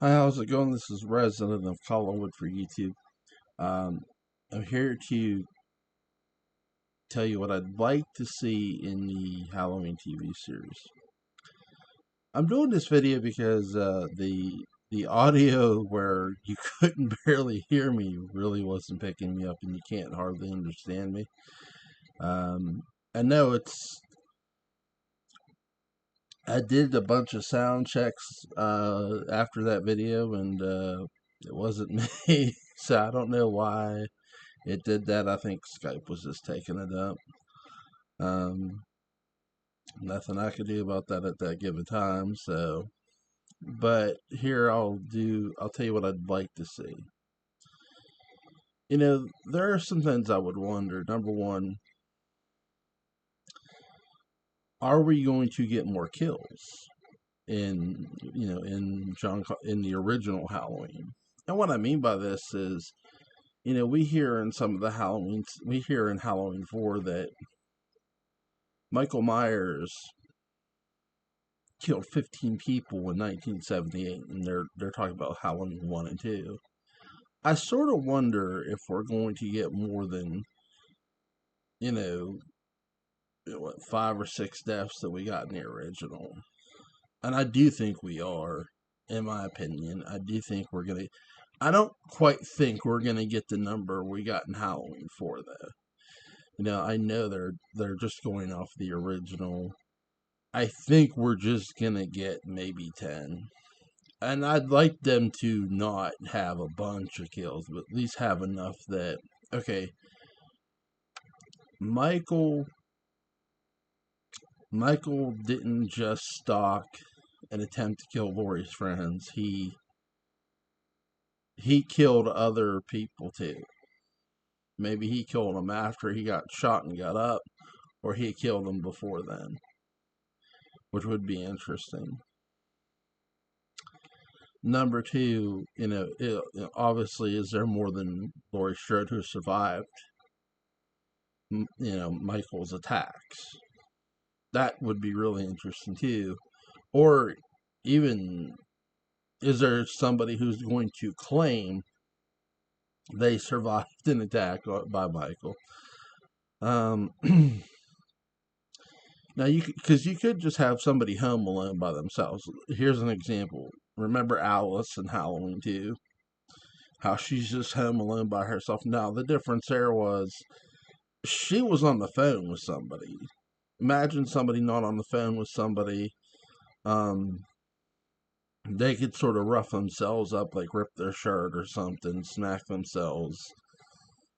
Hi, how's it going? This is Resident of Collinwood for YouTube. Um, I'm here to tell you what I'd like to see in the Halloween TV series. I'm doing this video because the audio where you couldn't barely hear me really wasn't picking me up, and you can't hardly understand me. I know I did a bunch of sound checks after that video, and it wasn't me, so I don't know why it did that. I think Skype was just taking it up. Um, Nothing I could do about that at that given time. So, but here I'll tell you what I'd like to see. There are some things I would wonder. Number one, are we going to get more kills in the original Halloween? And what I mean by this is, we hear in some of the we hear in Halloween 4 that Michael Myers killed 15 people in 1978, and they're talking about Halloween 1 and 2. I sort of wonder if we're going to get more than, you know, what, 5 or 6 deaths that we got in the original. And I do think we are, in my opinion. I do think we're going to. I don't quite think we're going to get the number we got in Halloween 4, though. I know they're just going off the original. I think we're just going to get maybe 10. And I'd like them to not have a bunch of kills, but at least have enough that, okay, Michael Michael didn't just stalk and attempt to kill Laurie's friends. He killed other people too. Maybe he killed them after he got shot and got up, or he killed them before then, which would be interesting. Number two, obviously, is there more than Laurie Strode who survived, Michael's attacks? That would be really interesting too. Or even, is there somebody who's going to claim they survived an attack by Michael? Now because you could just have somebody home alone by themselves. Here's an example. Remember Alice in Halloween 2? How she's just home alone by herself. Now the difference there was she was on the phone with somebody. Imagine somebody not on the phone with somebody. They could sort of rough themselves up, like rip their shirt or something, smack themselves,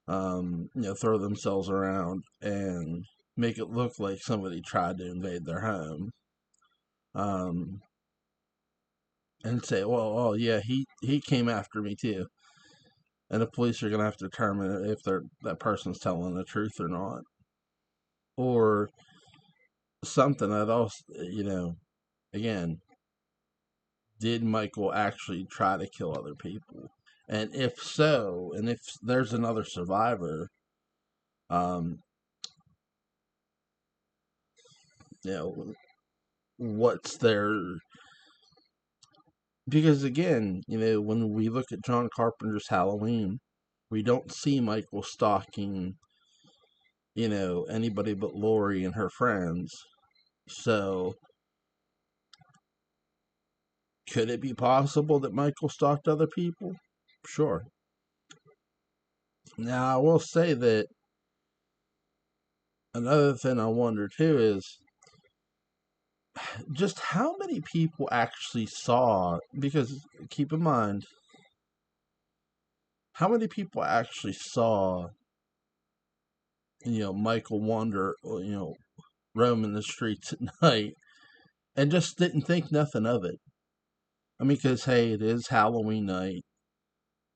throw themselves around and make it look like somebody tried to invade their home. And say, well, oh yeah, he came after me too. And the police are going to have to determine if that person's telling the truth or not. Or something that else, again, did Michael actually try to kill other people? And if so, and if there's another survivor, um, what's their. Because again, when we look at John Carpenter's Halloween, we don't see Michael stalking, anybody but Laurie and her friends. So, could it be possible that Michael stalked other people? Sure. Now, I will say that another thing I wonder too is just how many people actually saw, because keep in mind, how many people actually saw, Michael wander, roaming the streets at night and just didn't think nothing of it. I mean, because, hey, it is Halloween night,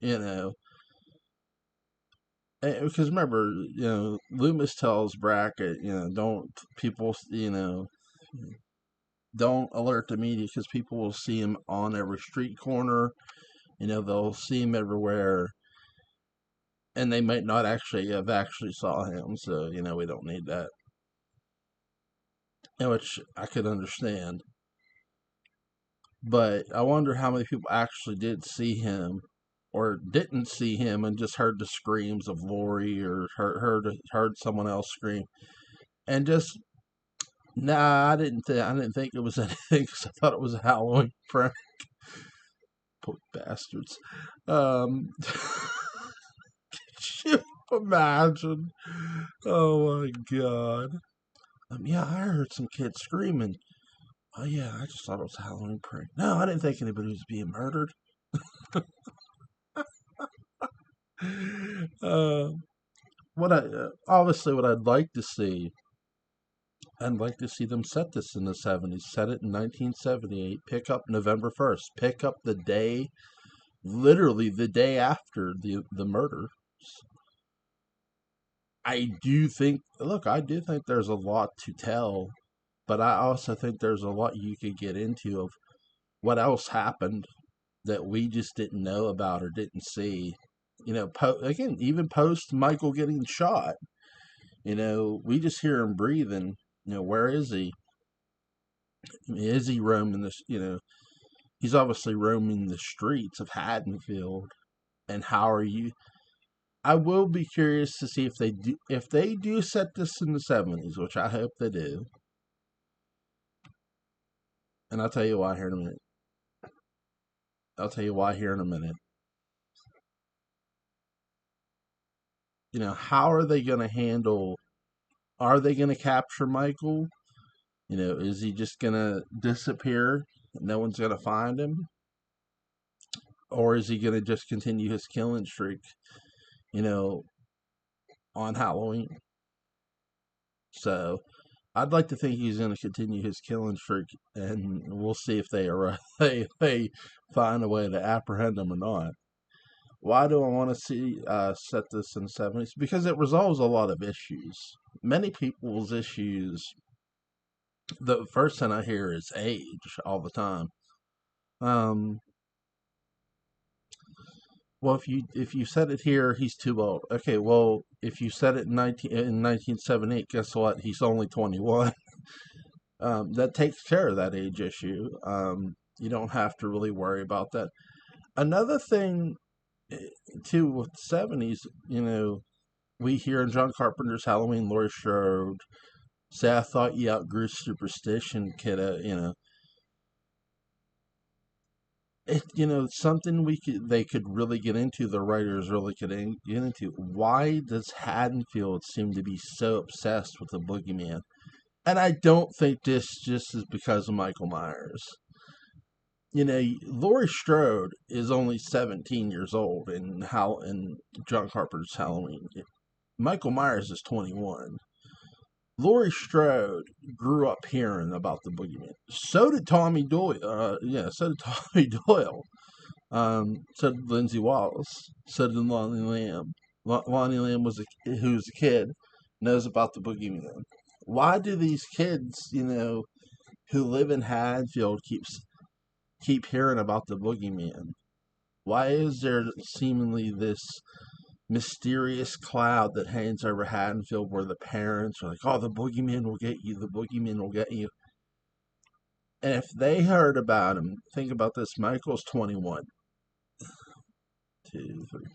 you know. Because remember, Loomis tells Brackett, don't people, don't alert the media because people will see him on every street corner. They'll see him everywhere, and they might not actually have actually saw him. So, we don't need that. Which I could understand. But I wonder how many people actually did see him or didn't see him and just heard the screams of Lori or heard someone else scream and just nah. I didn't think it was anything because I thought it was a Halloween prank. Poor bastards. Could you imagine? Oh my god. Yeah, I heard some kids screaming. Oh yeah, I just thought it was a Halloween prank. No, I didn't think anybody was being murdered. Uh, what I'd like to see, I'd like to see them set this in the 70s. Set it in 1978. Pick up November 1st. Pick up the day, literally the day after the murder. I do think. Look, I do think there's a lot to tell, but I also think there's a lot you could get into of what else happened that we just didn't know about or didn't see. Again, even post Michael getting shot, we just hear him breathing. Where is he? Is he roaming this? He's obviously roaming the streets of Haddonfield. And how are you? I will be curious to see if they do set this in the 70s, which I hope they do. And I'll tell you why here in a minute. How are they going to handle? Are they going to capture Michael? Is he just going to disappear? No one's going to find him? Or is he going to just continue his killing streak, on Halloween? So I'd like to think he's going to continue his killing streak, and we'll see if they find a way to apprehend him or not. Why do I want to see set this in the 70s? Because it resolves a lot of issues. Many people's issues, the first thing I hear is age all the time. Well, if you set it here, he's too old. Okay, well, if you set it in 1978, guess what? He's only 21. That takes care of that age issue. You don't have to really worry about that. Another thing, too, with the 70s, we hear in John Carpenter's Halloween, Laurie Strode say, "I thought you outgrew superstition, kiddo." Something they could really get into. The writers really could get into. Why does Haddonfield seem to be so obsessed with the boogeyman? And I don't think this just is because of Michael Myers. Laurie Strode is only 17 years old in John Carpenter's Halloween. Michael Myers is 21. Laurie Strode grew up hearing about the boogeyman. So did Tommy Doyle. So did Tommy Doyle. So did Lindsay Wallace. So did Lonnie Lamb. Lonnie Lamb who's a kid, knows about the boogeyman. Why do these kids, who live in Haddonfield, keep hearing about the boogeyman? Why is there seemingly this mysterious cloud that hangs over Haddonfield where the parents are like, "Oh, the boogeyman will get you, the boogeyman will get you"? And if they heard about him, think about this: Michael's 21. 2, 3.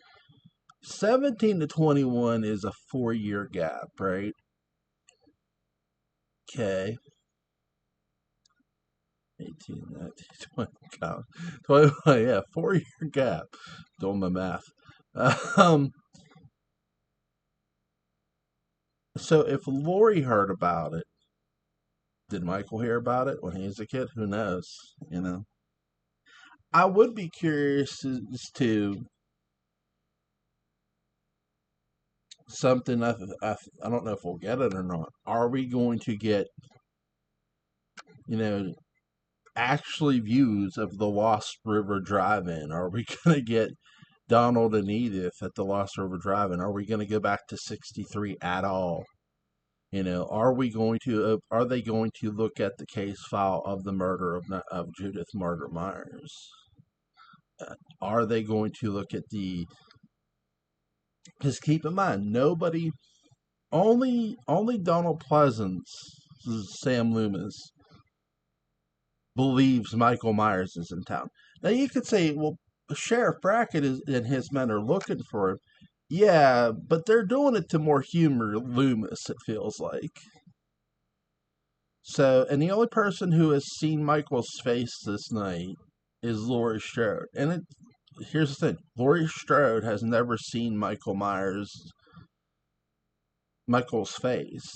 17 to 21 is a 4-year gap, right? Okay. 18, 19, 20, 21, yeah, 4-year gap. Doing my math. So if Lori heard about it, did Michael hear about it when he was a kid? Who knows? I would be curious as to something. I don't know if we'll get it or not. Are we going to get, actually views of the Lost River Drive-In? Are we going to get Donald and Edith at the Lost River Drive-In? Are we going to go back to 63 at all? Are they going to look at the case file of the murder of Judith Margaret Myers? Are they going to look at because keep in mind, only Donald Pleasance, Sam Loomis, believes Michael Myers is in town. Now you could say, well, Sheriff Brackett and his men are looking for him. Yeah, but they're doing it to more humor Loomis, it feels like. So, and the only person who has seen Michael's face this night is Laurie Strode. And here's the thing: Laurie Strode has never seen Michael's face.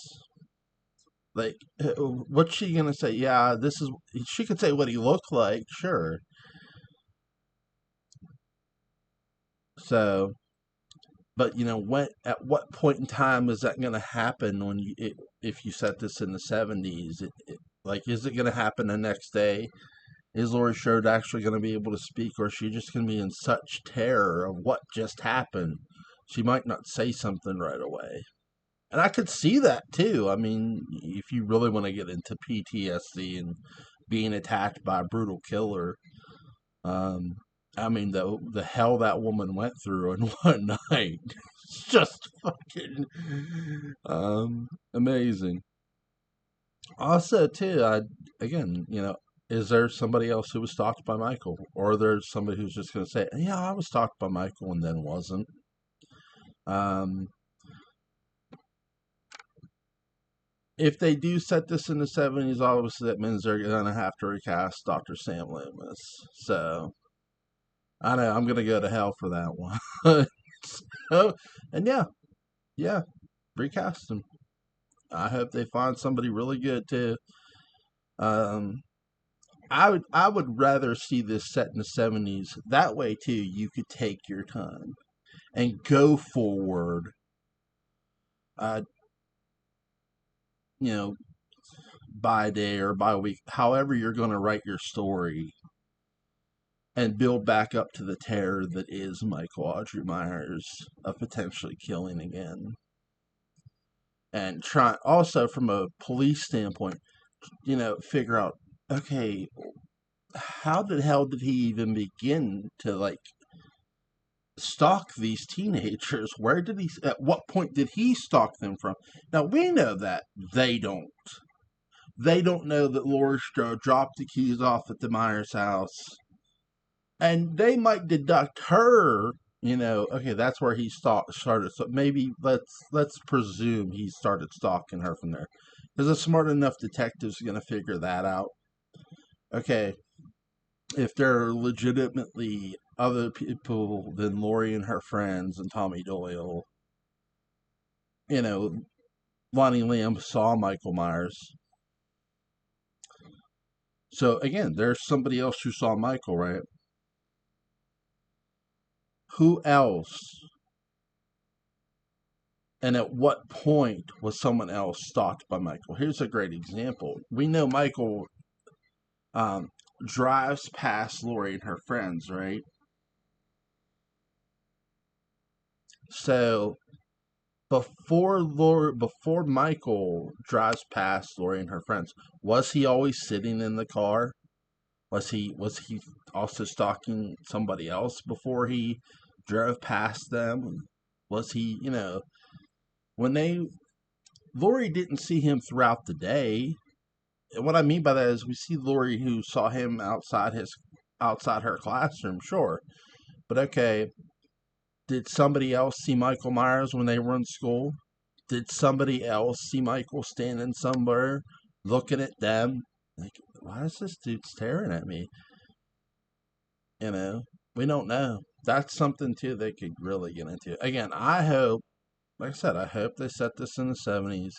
Like, what's she gonna say? Yeah, this is. She could say what he looked like, sure. So, but at what point in time is that gonna happen if you set this in the 70s? Like, is it gonna happen the next day? Is Laurie Strode actually going to be able to speak, or is she just going to be in such terror of what just happened? She might not say something right away. And I could see that too. I mean, if you really want to get into PTSD and being attacked by a brutal killer, um, I mean, the hell that woman went through in one night, it's just fucking amazing. Also, too, again, is there somebody else who was stalked by Michael? Or there's somebody who's just going to say, yeah, I was stalked by Michael and then wasn't? Um, if they do set this in the 70s, obviously that means they're going to have to recast Dr. Sam Loomis. So, I know, I'm going to go to hell for that one. So, and yeah, recast him. I hope they find somebody really good too. Um, I would rather see this set in the 70s. That way too, you could take your time and go forward. Uh, you know, by day or by week, however you're going to write your story, and build back up to the terror that is Michael Audrey Myers of potentially killing again. And try also from a police standpoint, figure out, okay, how the hell did he even begin to stalk these teenagers? At what point did he stalk them from? Now we know that they don't. They don't know that Laurie Strode dropped the keys off at the Myers house. And they might deduct her, okay, that's where he started. So maybe let's presume he started stalking her from there. Because a smart enough detective's going to figure that out. Okay, if there are legitimately other people than Laurie and her friends and Tommy Doyle, Lonnie Lamb saw Michael Myers. So again, there's somebody else who saw Michael, right? Who else? And at what point was someone else stalked by Michael? Here's a great example. We know Michael drives past Laurie and her friends, right? So before Michael drives past Laurie and her friends, was he always sitting in the car? Was he also stalking somebody else before he drove past them? Was he, when Laurie didn't see him throughout the day. And what I mean by that is we see Laurie who saw him outside her classroom, sure. But okay, did somebody else see Michael Myers when they were in school? Did somebody else see Michael standing somewhere looking at them? Like, why is this dude staring at me? We don't know. That's something too they could really get into. Again, I hope, like I said, I hope they set this in the 70s.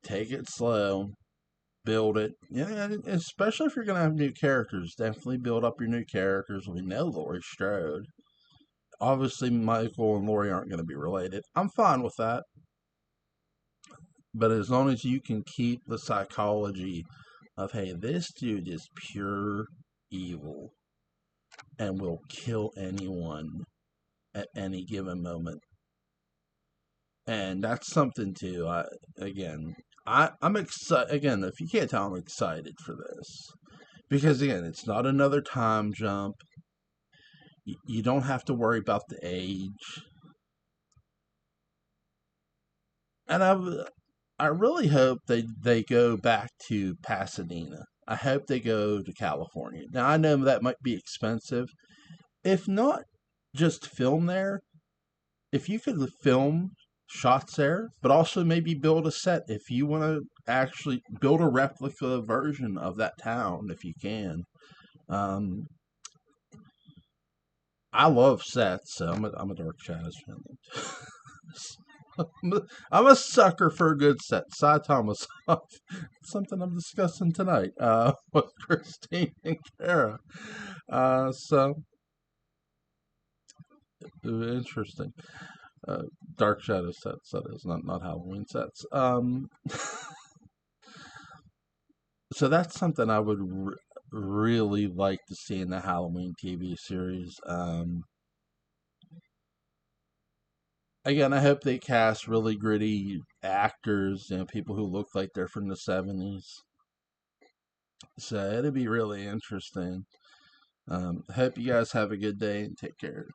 Take it slow, build it. Yeah, especially if you're going to have new characters. Definitely build up your new characters. We know Laurie Strode. Obviously, Michael and Laurie aren't going to be related. I'm fine with that. But as long as you can keep the psychology of, hey, this dude is pure evil and will kill anyone at any given moment. And that's something too. I'm excited. Again, if you can't tell, I'm excited for this. Because again, it's not another time jump. You don't have to worry about the age. And I really hope they go back to Pasadena. I hope they go to California. Now I know that might be expensive. If not, just film there. If you could film shots there, but also maybe build a set if you want to actually build a replica version of that town if you can. Um, I love sets, so I'm a Dark Shadows fan. I'm a sucker for a good set. Cy Thomas, something I'm discussing tonight with Christine and Kara. So interesting. Dark Shadow sets, that is, not Halloween sets. So that's something I would really like to see in the Halloween TV series. Again, I hope they cast really gritty actors, people who look like they're from the 70s. So it'll be really interesting. I hope you guys have a good day and take care.